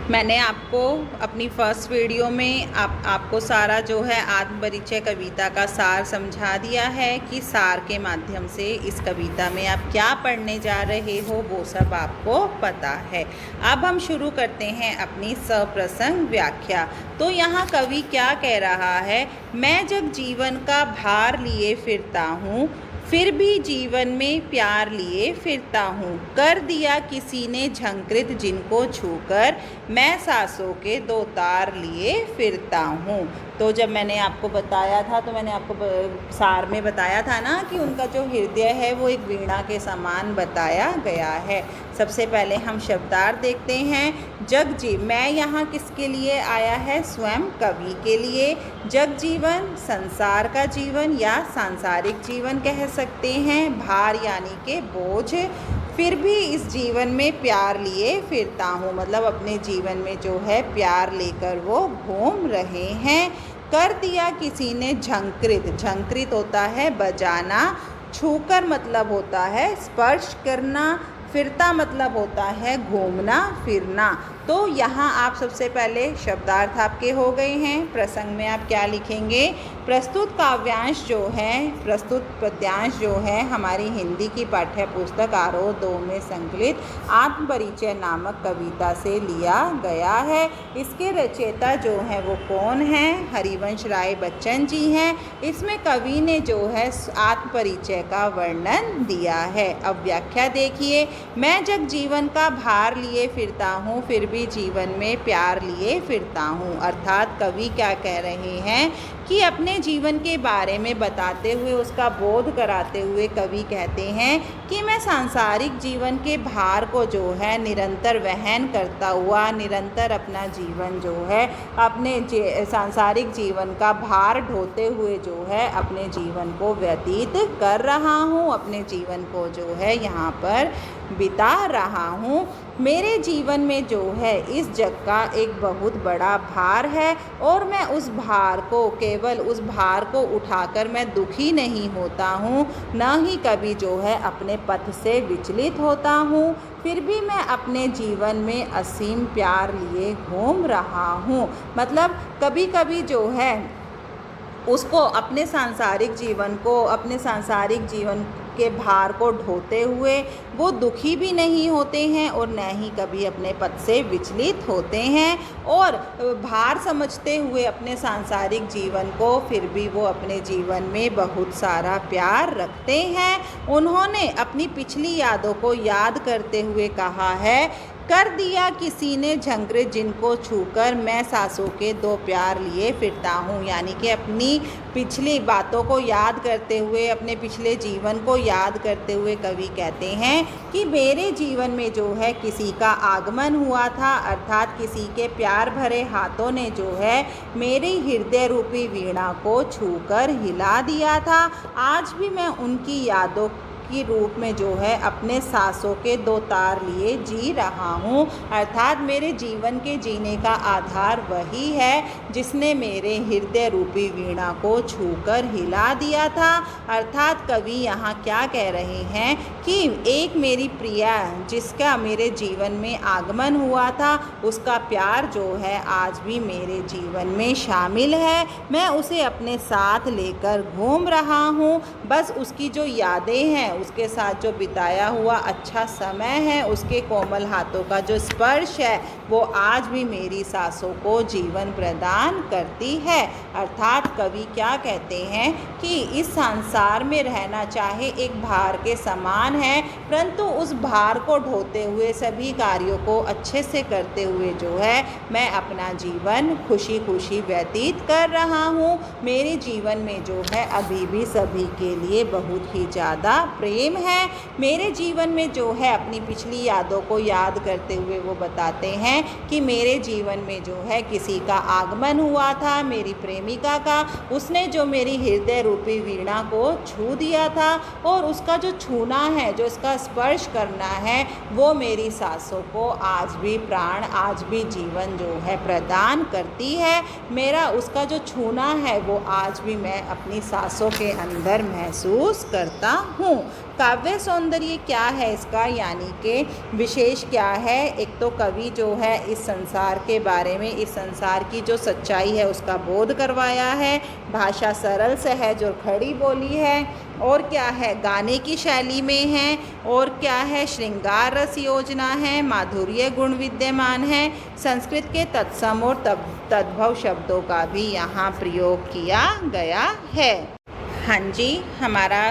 मैंने आपको अपनी फर्स्ट वीडियो में आपको सारा जो है आत्मपरिचय कविता का सार समझा दिया है कि सार के माध्यम से इस कविता में आप क्या पढ़ने जा रहे हो वो सब आपको पता है। अब हम शुरू करते हैं अपनी सप्रसंग व्याख्या। तो यहाँ कवि क्या कह रहा है, मैं जब जीवन का भार लिए फिरता हूँ फिर भी जीवन में प्यार लिए फिरता हूँ, कर दिया किसी ने झंकृत जिनको छूकर मैं सांसों के दो तार लिए फिरता हूँ। तो जब मैंने आपको बताया था तो मैंने आपको सार में बताया था ना कि उनका जो हृदय है वो एक वीणा के समान बताया गया है। सबसे पहले हम शब्दार्थ देखते हैं। मैं यहाँ किसके लिए आया है, स्वयं कवि के लिए। जग जीवन संसार का जीवन या सांसारिक जीवन कह सकते हैं। भार यानी के बोझ। फिर भी इस जीवन में प्यार लिए फिरता हूँ, मतलब अपने जीवन में जो है प्यार लेकर वो घूम रहे हैं। कर दिया किसी ने झंकृत, झंकृत होता है बजाना, छूकर मतलब होता है स्पर्श करना, फिरता मतलब होता है घूमना फिरना। तो यहाँ आप सबसे पहले शब्दार्थ आपके हो गए हैं। प्रसंग में आप क्या लिखेंगे, प्रस्तुत काव्यांश जो है, प्रस्तुत पद्यांश जो है हमारी हिंदी की पाठ्य पुस्तक आरोह 2 में संकलित आत्मपरिचय नामक कविता से लिया गया है। इसके रचयिता जो हैं वो कौन हैं, हरिवंश राय बच्चन जी हैं। इसमें कवि ने जो है आत्मपरिचय का वर्णन दिया है। अब व्याख्या देखिए। मैं जब जीवन का भार लिए फिरता हूँ फिर भी जीवन में प्यार लिए फिरता हूँ, अर्थात कवि क्या कह रहे हैं कि अपने जीवन के बारे में बताते हुए, उसका बोध कराते हुए कवि कहते हैं कि मैं सांसारिक जीवन के भार को जो है निरंतर वहन करता हुआ, निरंतर अपना जीवन जो है अपने सांसारिक जीवन का भार ढोते हुए जो है अपने जीवन को व्यतीत कर रहा हूँ, अपने जीवन को जो है यहाँ पर बिता रहा हूँ। मेरे जीवन में जो है इस जग का एक बहुत बड़ा भार है और मैं उस भार को, केवल उस भार को उठाकर मैं दुखी नहीं होता हूँ, न ही कभी जो है अपने पथ से विचलित होता हूँ। फिर भी मैं अपने जीवन में असीम प्यार लिए घूम रहा हूँ, मतलब कभी कभी जो है उसको अपने सांसारिक जीवन के भार को ढोते हुए वो दुखी भी नहीं होते हैं और न ही कभी अपने पथ से विचलित होते हैं, और भार समझते हुए अपने सांसारिक जीवन को फिर भी वो अपने जीवन में बहुत सारा प्यार रखते हैं। उन्होंने अपनी पिछली यादों को याद करते हुए कहा है, कर दिया किसी ने झंकृत जिनको छूकर मैं सांसों के दो प्यार लिए फिरता हूँ, यानी कि अपनी पिछली बातों को याद करते हुए, अपने पिछले जीवन को याद करते हुए कवि कहते हैं कि मेरे जीवन में जो है किसी का आगमन हुआ था, अर्थात किसी के प्यार भरे हाथों ने जो है मेरी हृदय रूपी वीणा को छूकर हिला दिया था। आज भी मैं उनकी यादों की रूप में जो है अपने सांसों के दो तार लिए जी रहा हूँ, अर्थात मेरे जीवन के जीने का आधार वही है जिसने मेरे हृदय रूपी वीणा को छूकर हिला दिया था। अर्थात कवि यहाँ क्या कह रहे हैं कि एक मेरी प्रिया जिसका मेरे जीवन में आगमन हुआ था, उसका प्यार जो है आज भी मेरे जीवन में शामिल है। मैं उसे अपने साथ लेकर घूम रहा हूँ, बस उसकी जो यादें हैं, उसके साथ जो बिताया हुआ अच्छा समय है, उसके कोमल हाथों का जो स्पर्श है वो आज भी मेरी सांसों को जीवन प्रदान करती है। अर्थात कवि क्या कहते हैं कि इस संसार में रहना चाहे एक भार के समान है, परंतु उस भार को ढोते हुए, सभी कार्यों को अच्छे से करते हुए जो है मैं अपना जीवन खुशी खुशी व्यतीत कर रहा हूँ। मेरे जीवन में जो है अभी भी सभी के लिए बहुत ही ज़्यादा प्रेम है। मेरे जीवन में जो है अपनी पिछली यादों को याद करते हुए वो बताते हैं कि मेरे जीवन में जो है किसी का आगमन हुआ था, मेरी प्रेमिका का, उसने जो मेरी हृदय रूपी वीणा को छू दिया था, और उसका जो छूना है, जो इसका स्पर्श करना है, वो मेरी सांसों को आज भी प्राण, आज भी जीवन जो है प्रदान करती है। मेरा उसका जो छूना है वो आज भी मैं अपनी सांसों के अंदर महसूस करता हूँ। काव्य सौंदर्य क्या है इसका, यानी कि विशेष क्या है। एक तो कवि जो है इस संसार के बारे में, इस संसार की जो सच्चाई है उसका बोध करवाया है। भाषा सरल सहज और खड़ी बोली है। और क्या है, गाने की शैली में है। और क्या है, श्रृंगार रस योजना है, माधुर्य गुण विद्यमान है। संस्कृत के तत्सम और तद्भव शब्दों का भी यहाँ प्रयोग किया गया है। हाँ जी, हमारा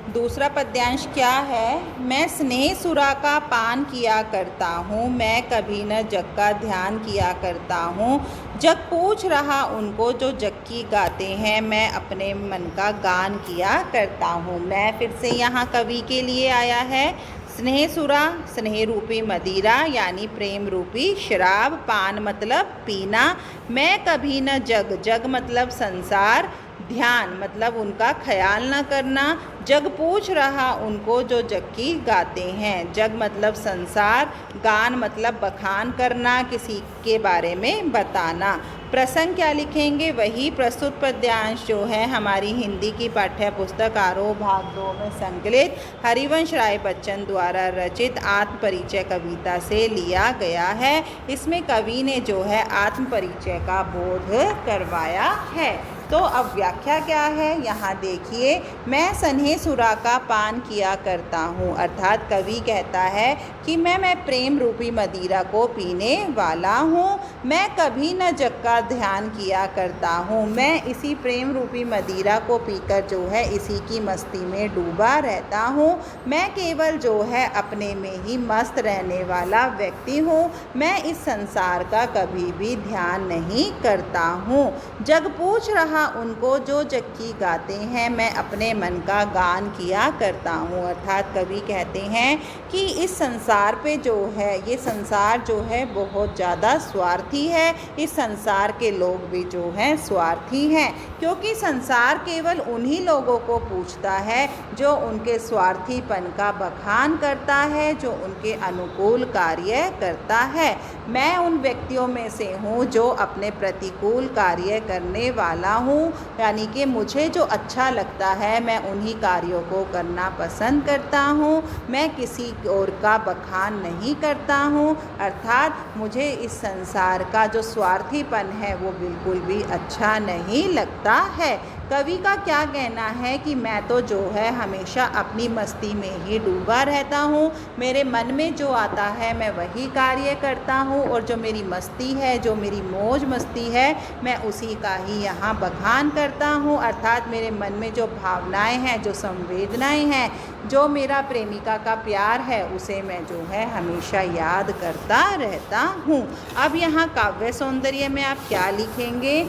दूसरा पद्यांश क्या है। मैं स्नेह सुरा का पान किया करता हूँ, मैं कभी न जग का ध्यान किया करता हूँ। जग पूछ रहा उनको जो जग की गाते हैं, मैं अपने मन का गान किया करता हूँ। मैं फिर से यहाँ कवि के लिए आया है। स्नेह सुरा, स्नेह रूपी मदिरा यानी प्रेम रूपी शराब। पान मतलब पीना। मैं कभी न जग मतलब संसार। ध्यान मतलब उनका ख्याल न करना। जग पूछ रहा उनको जो जग की गाते हैं। जग मतलब संसार। गान मतलब बखान करना, किसी के बारे में बताना। प्रसंग क्या लिखेंगे, वही प्रस्तुत पद्यांश जो है हमारी हिंदी की पाठ्य पुस्तक आरोह भाग 2 में संकलित हरिवंश राय बच्चन द्वारा रचित आत्म परिचय कविता से लिया गया है। इसमें कवि ने जो है आत्म परिचय का बोध करवाया है। तो अब व्याख्या क्या है, यहाँ देखिए। मैं स्नेह सुरा का पान किया करता हूँ, अर्थात कवि कहता है कि मैं प्रेम रूपी मदिरा को पीने वाला हूँ। मैं कभी न जग का ध्यान किया करता हूँ। मैं इसी प्रेम रूपी मदिरा को पीकर जो है इसी की मस्ती में डूबा रहता हूँ। मैं केवल जो है अपने में ही मस्त रहने वाला व्यक्ति हूँ। मैं इस संसार का कभी भी ध्यान नहीं करता हूँ। जग पूछ रहा उनको जो जग की गाते हैं, मैं अपने मन का गान किया करता हूँ। अर्थात कवि कहते हैं कि इस संसार पे जो है, ये संसार जो है बहुत ज़्यादा स्वार्थी है। इस संसार के लोग भी जो हैं स्वार्थी हैं, क्योंकि संसार केवल उन्हीं लोगों को पूछता है जो उनके स्वार्थीपन का बखान करता है, जो उनके अनुकूल कार्य करता है। मैं उन व्यक्तियों में से हूँ जो अपने प्रतिकूल कार्य करने वाला हूँ, यानी कि मुझे जो अच्छा लगता है मैं उन्हीं कार्यों को करना पसंद करता हूँ। मैं किसी और का बखान नहीं करता हूँ। अर्थात मुझे इस संसार का जो स्वार्थीपन है वो बिल्कुल भी अच्छा नहीं लगता है। कवि का क्या कहना है कि मैं तो जो है हमेशा अपनी मस्ती में ही डूबा रहता हूँ। मेरे मन में जो आता है मैं वही कार्य करता हूँ, और जो मेरी मस्ती है, जो मेरी मौज मस्ती है, मैं उसी का ही यहाँ बखान करता हूँ। अर्थात मेरे मन में जो भावनाएं हैं, जो संवेदनाएं हैं, जो मेरा प्रेमिका का प्यार है, उसे मैं जो है हमेशा याद करता रहता हूँ। अब यहाँ काव्य सौंदर्य में आप क्या लिखेंगे।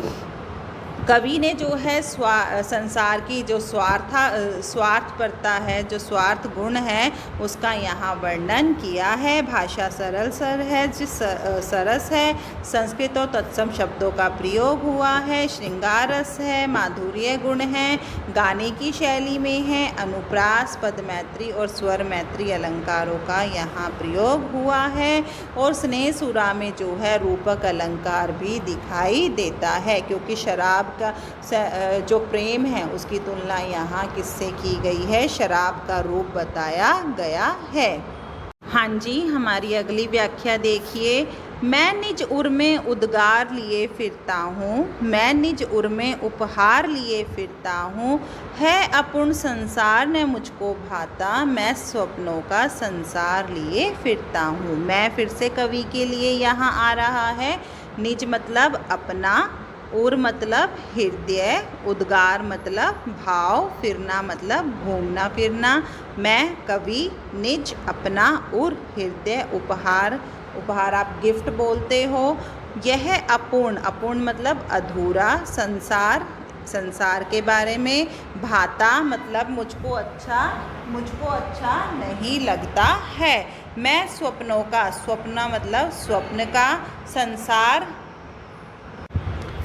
कवि ने जो है संसार की जो स्वार्थपरता है, जो स्वार्थ गुण है, उसका यहाँ वर्णन किया है। भाषा सरल सरस है। संस्कृत और तत्सम शब्दों का प्रयोग हुआ है। श्रृंगार रस है, माधुर्य गुण है, गाने की शैली में है। अनुप्रास, पद मैत्री और स्वर मैत्री अलंकारों का यहाँ प्रयोग हुआ है। और स्नेह सुरा में जो है रूपक अलंकार भी दिखाई देता है, क्योंकि शराब का जो प्रेम है उसकी तुलना यहाँ किससे की गई है, शराब का रूप बताया गया है। हाँ जी, हमारी अगली व्याख्या देखिए। मैं निज उर में उद्गार लिए फिरता हूँ, मैं निज उर में उपहार लिए फिरता हूँ। है अपूर्ण संसार ने मुझको भाता, मैं स्वप्नों का संसार लिए फिरता हूँ। मैं फिर से कवि के लिए यहाँ आ रहा है। निज मतलब अपना, उर मतलब हृदय, उद्गार मतलब भाव, फिरना मतलब घूमना फिरना। मैं कवि, निज अपना, उर हृदय, उपहार आप गिफ्ट बोलते हो। यह अपूर्ण, अपूर्ण मतलब अधूरा, संसार के बारे में। भाता मतलब मुझको अच्छा नहीं लगता है। मैं स्वप्नों का, स्वप्न मतलब स्वप्न का, संसार।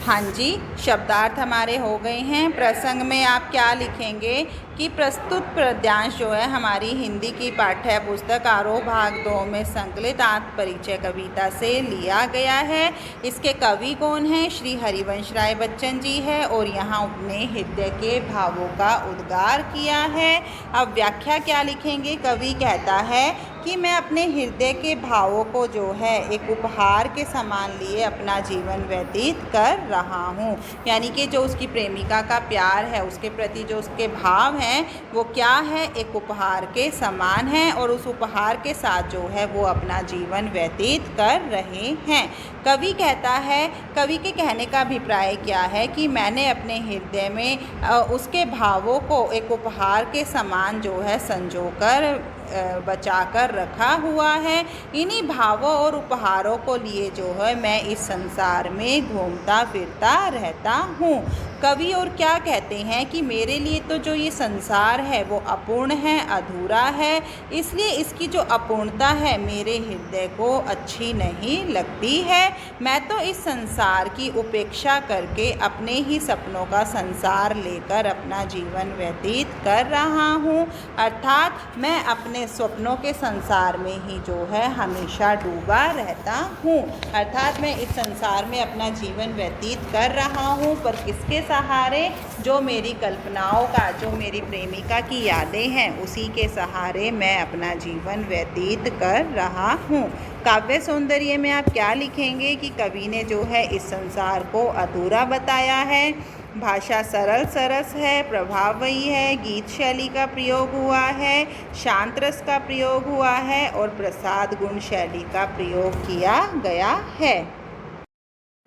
हाँ जी, शब्दार्थ हमारे हो गए हैं। प्रसंग में आप क्या लिखेंगे कि प्रस्तुत पद्यांश जो है हमारी हिंदी की पाठ्य पुस्तक आरोह भाग 2 में संकलित आत्मपरिचय कविता से लिया गया है। इसके कवि कौन हैं? श्री हरिवंश राय बच्चन जी है और यहाँ अपने हृदय के भावों का उद्गार किया है। अब व्याख्या क्या लिखेंगे? कवि कहता है कि मैं अपने हृदय के भावों को जो है एक उपहार के समान लिए अपना जीवन व्यतीत कर रहा हूँ। यानी कि जो उसकी प्रेमिका का प्यार है, उसके प्रति जो उसके भाव हैं वो क्या है? एक उपहार के समान है और उस उपहार के साथ जो है वो अपना जीवन व्यतीत कर रहे हैं। कवि कहता है, कवि के कहने का अभिप्राय क्या है कि मैंने अपने हृदय में उसके भावों को एक उपहार के समान जो है संजोकर बचा कर रखा हुआ है। इन्हीं भावों और उपहारों को लिए जो है मैं इस संसार में घूमता फिरता रहता हूँ। कवि और क्या कहते हैं कि मेरे लिए तो जो ये संसार है वो अपूर्ण है, अधूरा है, इसलिए इसकी जो अपूर्णता है मेरे हृदय को अच्छी नहीं लगती है। मैं तो इस संसार की उपेक्षा करके अपने ही सपनों का संसार लेकर अपना जीवन व्यतीत कर रहा हूँ। अर्थात मैं अपने स्वप्नों के संसार में ही जो है हमेशा डूबा रहता हूँ। अर्थात मैं इस संसार में अपना जीवन व्यतीत कर रहा हूँ, पर किसके सहारे? जो मेरी कल्पनाओं का, जो मेरी प्रेमिका की यादें हैं, उसी के सहारे मैं अपना जीवन व्यतीत कर रहा हूँ। काव्य सौंदर्य में आप क्या लिखेंगे कि कवि ने जो है इस संसार को अधूरा बताया है। भाषा सरल सरस है, प्रभावमयी है, गीत शैली का प्रयोग हुआ है, शांत रस का प्रयोग हुआ है और प्रसाद गुण शैली का प्रयोग किया गया है।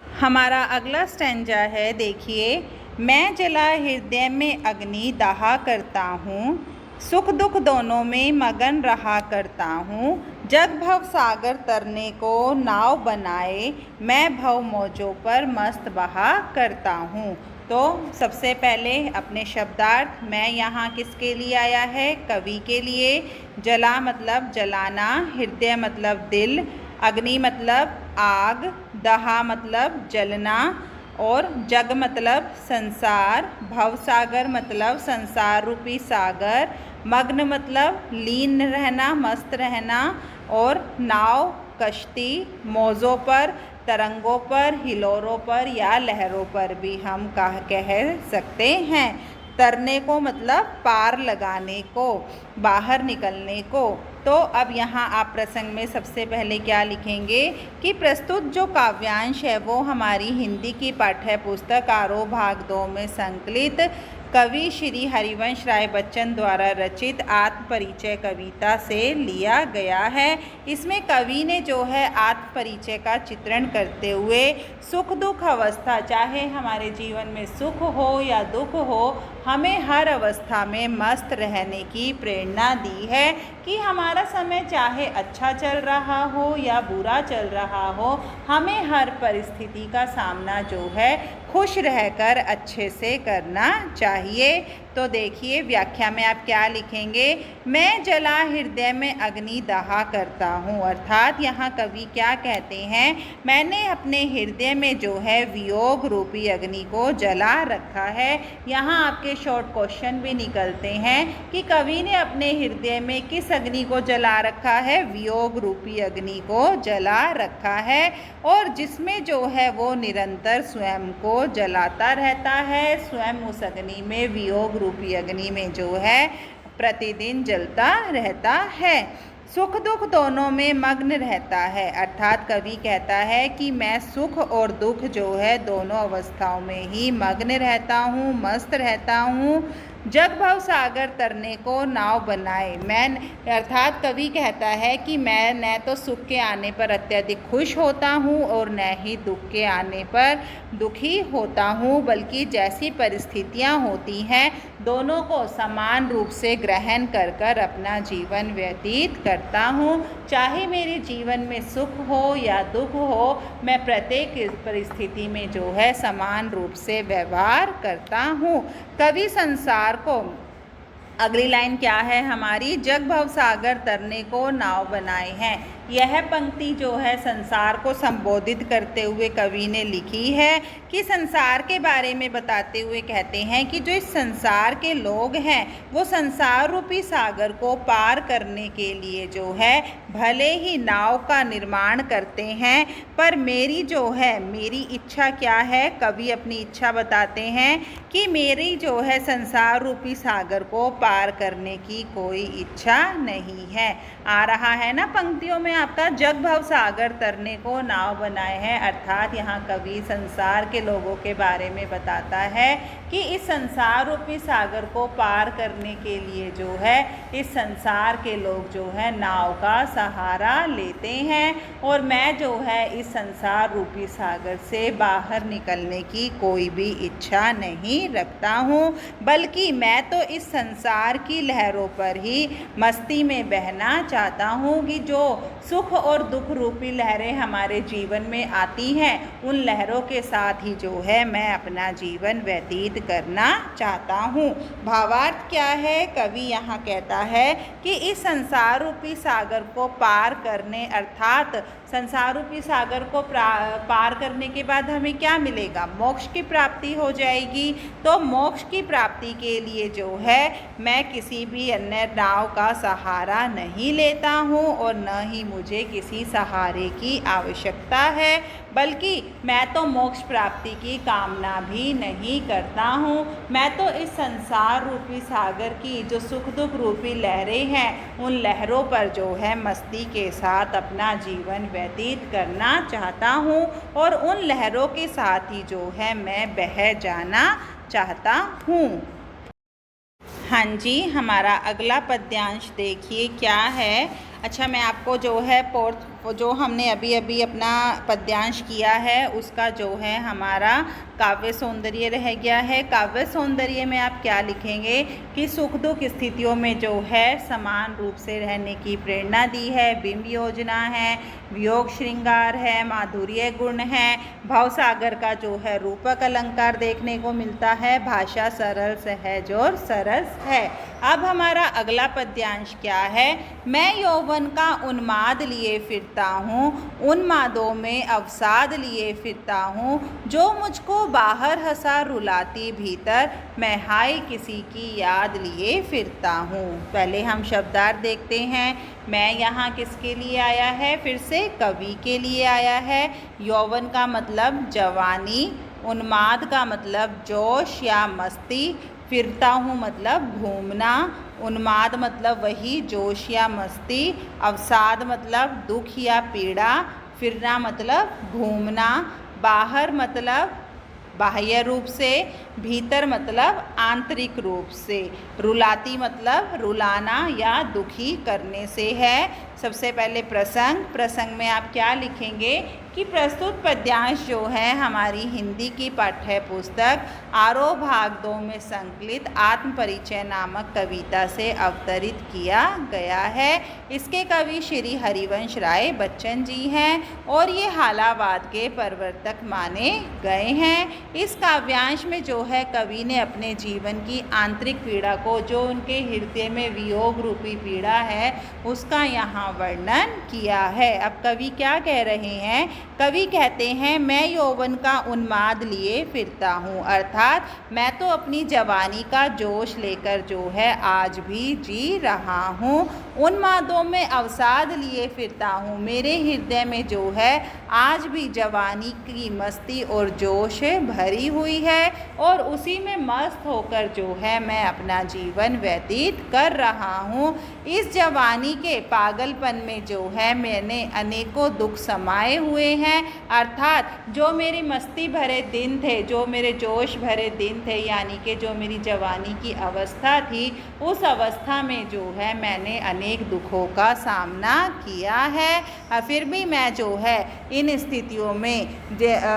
हमारा अगला स्टैंजा है, देखिए। मैं जला हृदय में अग्नि दाहा करता हूँ, सुख दुख दोनों में मगन रहा करता हूँ। जग भव सागर तरने को नाव बनाए, मैं भव मौजों पर मस्त बहा करता हूँ। तो सबसे पहले अपने शब्दार्थ मैं यहाँ किसके लिए आया है? कवि के लिए। जला मतलब जलाना, हृदय मतलब दिल, अग्नि मतलब आग, दहा मतलब जलना और जग मतलब संसार, भवसागर मतलब संसार रूपी सागर, मग्न मतलब लीन रहना, मस्त रहना और नाव कश्ती, मौजों पर, तरंगों पर, हिलोरों पर या लहरों पर भी हम कह सकते हैं। तरने को मतलब पार लगाने को, बाहर निकलने को। तो अब यहाँ आप प्रसंग में सबसे पहले क्या लिखेंगे कि प्रस्तुत जो काव्यांश है वो हमारी हिंदी की पाठ्य पुस्तक आरोह भाग 2 में संकलित कवि श्री हरिवंश राय बच्चन द्वारा रचित आत्मपरिचय कविता से लिया गया है। इसमें कवि ने जो है आत्मपरिचय का चित्रण करते हुए सुख दुख अवस्था, चाहे हमारे जीवन में सुख हो या दुख हो, हमें हर अवस्था में मस्त रहने की प्रेरणा दी है कि हमारा समय चाहे अच्छा चल रहा हो या बुरा चल रहा हो, हमें हर परिस्थिति का सामना जो है खुश रहकर अच्छे से करना चाहिए। तो देखिए व्याख्या में आप क्या लिखेंगे? मैं जला हृदय में अग्नि दाहा करता हूँ। अर्थात यहाँ कवि क्या कहते हैं? मैंने अपने हृदय में जो है वियोग रूपी अग्नि को जला रखा है। यहाँ आपके शॉर्ट क्वेश्चन भी निकलते हैं कि कवि ने अपने हृदय में किस अग्नि को जला रखा है? वियोग रूपी अग्नि को जला रखा है और जिसमें जो है वो निरंतर स्वयं को जलाता रहता है। स्वयं उस अग्नि में, वियोग रूपी अग्नि में जो है प्रतिदिन जलता रहता है। सुख दुख दोनों में मग्न रहता है। अर्थात कवि कहता है कि मैं सुख और दुख जो है दोनों अवस्थाओं में ही मग्न रहता हूँ, मस्त रहता हूँ। जग भव सागर तरने को नाव बनाए। मैं अर्थात कवि कहता है कि मैं न तो सुख के आने पर अत्यधिक खुश होता हूँ और न ही दुख के आने पर दुखी होता हूँ, बल्कि जैसी परिस्थितियाँ होती हैं दोनों को समान रूप से ग्रहण कर कर अपना जीवन व्यतीत करता हूँ। चाहे मेरे जीवन में सुख हो या दुख हो, मैं प्रत्येक परिस्थिति में जो है समान रूप से व्यवहार करता हूँ। कवि संसार को, अगली लाइन क्या है हमारी? जग भव सागर तरने को नाव बनाए हैं। यह पंक्ति जो है संसार को संबोधित करते हुए कवि ने लिखी है कि संसार के बारे में बताते हुए कहते हैं कि जो इस संसार के लोग हैं वो संसार रूपी सागर को पार करने के लिए जो है भले ही नाव का निर्माण करते हैं, पर मेरी इच्छा क्या है, कवि अपनी इच्छा बताते हैं कि मेरी जो है संसार रूपी सागर को पार करने की कोई इच्छा नहीं है। आ रहा है ना पंक्तियों में आपका, जग भव सागर तरने को नाव बनाए हैं, अर्थात यहाँ कवि संसार के लोगों के बारे में बताता है कि इस संसार रूपी सागर को पार करने के लिए जो है इस संसार के लोग जो है नाव का सहारा लेते हैं, और मैं जो है इस संसार रूपी सागर से बाहर निकलने की कोई भी इच्छा नहीं रखता हूँ, बल्कि मैं तो इस संसार की लहरों पर ही मस्ती में बहना चाहता हूँ कि जो सुख और दुख रूपी लहरें हमारे जीवन में आती हैं उन लहरों के साथ ही जो है मैं अपना जीवन व्यतीत करना चाहता हूँ। भावार्थ क्या है, कवि यहाँ कहता है कि इस संसार रूपी सागर को पार करने, अर्थात संसार रूपी सागर को पार करने के बाद हमें क्या मिलेगा, मोक्ष की प्राप्ति हो जाएगी। तो मोक्ष की प्राप्ति के लिए जो है मैं किसी भी अन्य नाव का सहारा नहीं लेता हूँ और न ही मुझे किसी सहारे की आवश्यकता है, बल्कि मैं तो मोक्ष प्राप्ति की कामना भी नहीं करता हूँ। मैं तो इस संसार रूपी सागर की जो सुख दुख रूपी लहरें हैं उन लहरों पर जो है मस्ती के साथ अपना जीवन व्यतीत करना चाहता हूँ और उन लहरों के साथ ही जो है मैं बह जाना चाहता हूँ। हाँ जी, हमारा अगला पद्यांश देखिए क्या है। अच्छा, मैं आपको जो है जो हमने अभी अभी अपना पद्यांश किया है उसका जो है हमारा काव्य सौंदर्य रह गया है। काव्य सौंदर्य में आप क्या लिखेंगे कि सुख दुख स्थितियों में जो है समान रूप से रहने की प्रेरणा दी है, बिंब योजना है, वियोग श्रृंगार है, माधुर्य गुण है, भवसागर का जो है रूपक अलंकार देखने को मिलता है, भाषा सरल सहज और सरस है। अब हमारा अगला पद्यांश क्या है, मैं यौवन का उन्माद लिए फिरता हूँ, उन्मादों में अवसाद लिए फिरता हूँ, जो मुझको बाहर हंसा रुलाती भीतर, मैं हाय किसी की याद लिए फिरता हूँ। पहले हम शब्दार्थ देखते हैं। मैं यहाँ किसके लिए आया है, फिर से कवि के लिए आया है। यौवन का मतलब जवानी, उन्माद का मतलब जोश या मस्ती, फिरता हूँ मतलब घूमना, उन्माद मतलब वही जोश या मस्ती, अवसाद मतलब दुख या पीड़ा, फिरना मतलब घूमना, बाहर मतलब बाह्य रूप से, भीतर मतलब आंतरिक रूप से, रुलाती मतलब रुलाना या दुखी करने से है। सबसे पहले प्रसंग में आप क्या लिखेंगे कि प्रस्तुत पद्यांश जो है हमारी हिंदी की पाठ्य पुस्तक आरोह भाग 2 में संकलित आत्म परिचय नामक कविता से अवतरित किया गया है। इसके कवि श्री हरिवंश राय बच्चन जी हैं और ये हालावाद के प्रवर्तक माने गए हैं। इस काव्यांश में जो है कवि ने अपने जीवन की आंतरिक पीड़ा को, जो उनके हृदय में वियोग रूपी पीड़ा है, उसका यहाँ वर्णन किया है। अब कवि क्या कह रहे हैं, कवि कहते हैं मैं यौवन का उन्माद लिए फिरता हूँ, अर्थात मैं तो अपनी जवानी का जोश लेकर जो है आज भी जी रहा हूँ। उन्मादों में अवसाद लिए फिरता हूँ, मेरे हृदय में जो है आज भी जवानी की मस्ती और जोश भरी हुई है और उसी में मस्त होकर जो है मैं अपना जीवन व्यतीत कर रहा हूँ। इस जवानी के पागलपन में जो है मैंने अनेकों दुख समाये हुए हैं, अर्थात जो मेरी मस्ती भरे दिन थे, जो मेरे जोश भरे दिन थे, यानी कि जो मेरी जवानी की अवस्था थी, उस अवस्था में जो है मैंने अनेक दुखों का सामना किया है। फिर भी मैं जो है इन स्थितियों में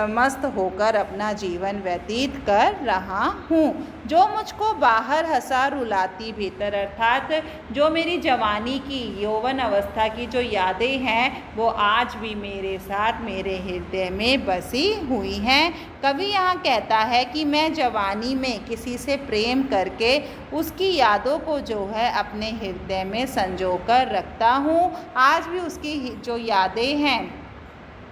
मस्त होकर अपना जीवन व्यतीत कर रहा हूँ। जो मुझको बाहर हंसा रुलाती भीतर, अर्थात जो मेरी मेरी जवानी की, यौवन अवस्था की जो यादें हैं वो आज भी मेरे साथ मेरे हृदय में बसी हुई हैं। कवि यहाँ कहता है कि मैं जवानी में किसी से प्रेम करके उसकी यादों को जो है अपने हृदय में संजो कर रखता हूँ। आज भी उसकी जो यादें हैं,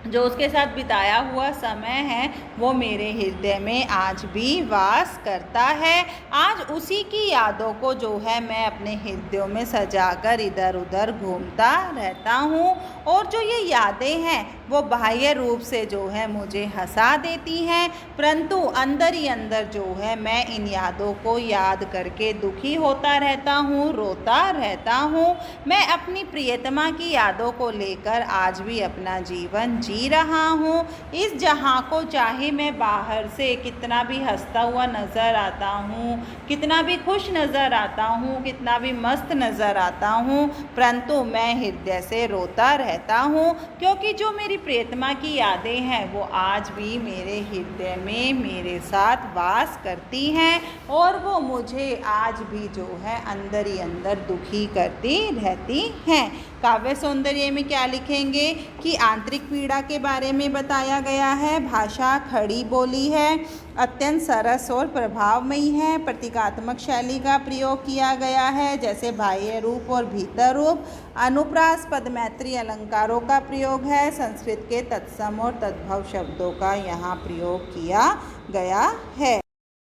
जो उसके साथ बिताया हुआ समय है, वो मेरे हृदय में आज भी वास करता है। आज उसी की यादों को जो है मैं अपने हृदयों में सजाकर इधर उधर घूमता रहता हूँ। और जो ये यादें हैं वो बाह्य रूप से जो है मुझे हंसा देती हैं, परंतु अंदर ही अंदर जो है मैं इन यादों को याद करके दुखी होता रहता हूँ, रोता रहता हूँ। मैं अपनी प्रियतमा की यादों को लेकर आज भी अपना जीवन जी रहा हूँ। इस जहाँ को चाहे मैं बाहर से कितना भी हंसता हुआ नज़र आता हूँ, कितना भी खुश नज़र आता हूँ, कितना भी मस्त नज़र आता हूँ, परंतु मैं हृदय से रोता रहता हूँ, क्योंकि जो मेरी प्रियतमा की यादें हैं वो आज भी मेरे हृदय में मेरे साथ वास करती हैं और वो मुझे आज भी जो है अंदर ही अंदर दुखी करती रहती हैं। काव्य सौंदर्य में क्या लिखेंगे कि आंतरिक पीड़ा के बारे में बताया गया है। भाषा खड़ी बोली है, अत्यंत सरस और प्रभावमयी है। प्रतीकात्मक शैली का प्रयोग किया गया है, जैसे बाह्य रूप और भीतर रूप। अनुप्रास पद मैत्री अलंकारों का प्रयोग है। संस्कृत के तत्सम और तद्भव शब्दों का यहाँ प्रयोग किया गया है।